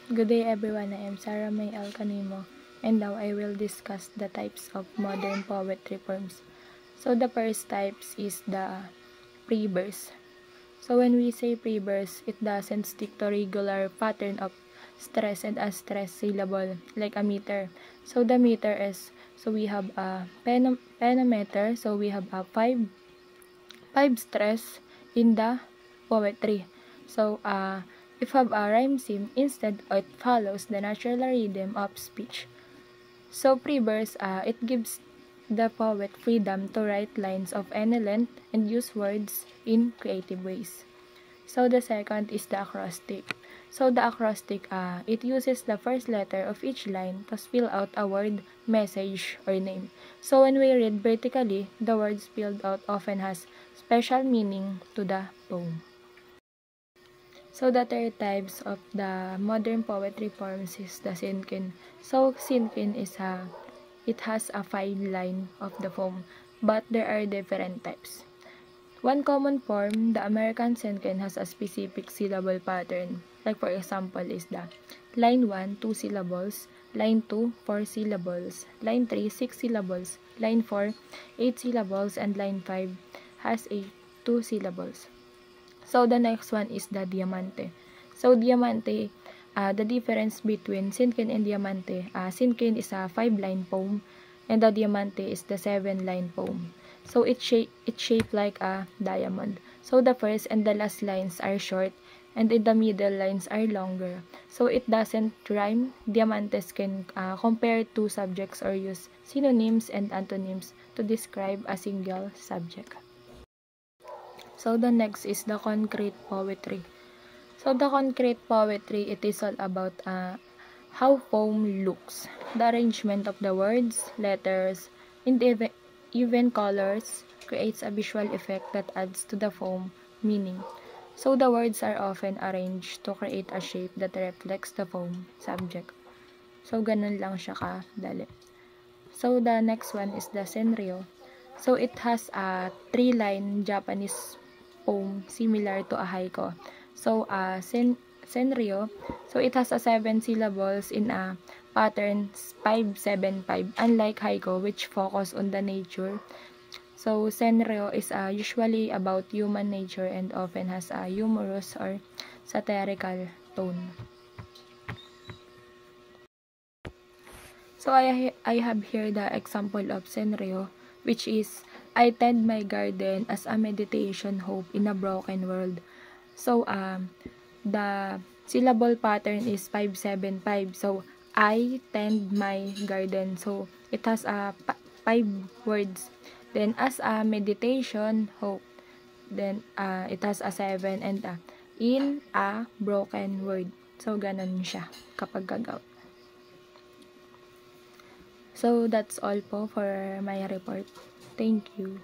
Good day everyone, I am Sarah May Alcanimo, and now I will discuss the types of modern poetry forms. So the first types is the pre-verse. So when we say pre-verse, it doesn't stick to regular pattern of stress and unstressed syllable like a meter. So the meter is, so we have a pentameter, so we have a five stress in the poetry. So if have a rhyme scheme, instead it follows the natural rhythm of speech. So pre-verse, it gives the poet freedom to write lines of any length and use words in creative ways. So the second is the acrostic. So the acrostic, it uses the first letter of each line to spell out a word, message, or name. So when we read vertically, the word spelled out often has special meaning to the poem. So the third types of the modern poetry forms is the Sinkin. So Sinkin is it has a fine line of the poem, but there are different types. One common form, the American Senken, has a specific syllable pattern. Like for example is the line 1, 2 syllables, line 2, 4 syllables, line 3, 6 syllables, line 4, 8 syllables, and line 5 has 2 syllables. So the next one is the Diamante. So Diamante, the difference between Sinken and Diamante, Sinken is a 5-line poem, and the Diamante is the 7-line poem. So it's shaped like a diamond. So the first and the last lines are short, and in the middle lines are longer. So it doesn't rhyme. Diamantes can compare two subjects or use synonyms and antonyms to describe a single subject. So the next is the concrete poetry. So the concrete poetry, it is all about how poem looks. The arrangement of the words, letters, and even colors creates a visual effect that adds to the poem meaning. So the words are often arranged to create a shape that reflects the poem subject. So ganun lang siya kadali. So the next one is the Senryo. So it has a 3-line Japanese poem similar to a haiku. So Senryo, so it has a 7 syllables in a pattern 5-7-5, unlike haiku which focus on the nature. So Senryo is usually about human nature and often has a humorous or satirical tone. So I have here the example of Senryo, which is, I tend my garden as a meditation hope in a broken world. So the syllable pattern is 5-7-5. So I tend my garden. So it has 5 words. Then as a meditation hope, then it has a 7 and in a broken world. So ganon siya kapag gagawin. So that's all po for my report. Thank you.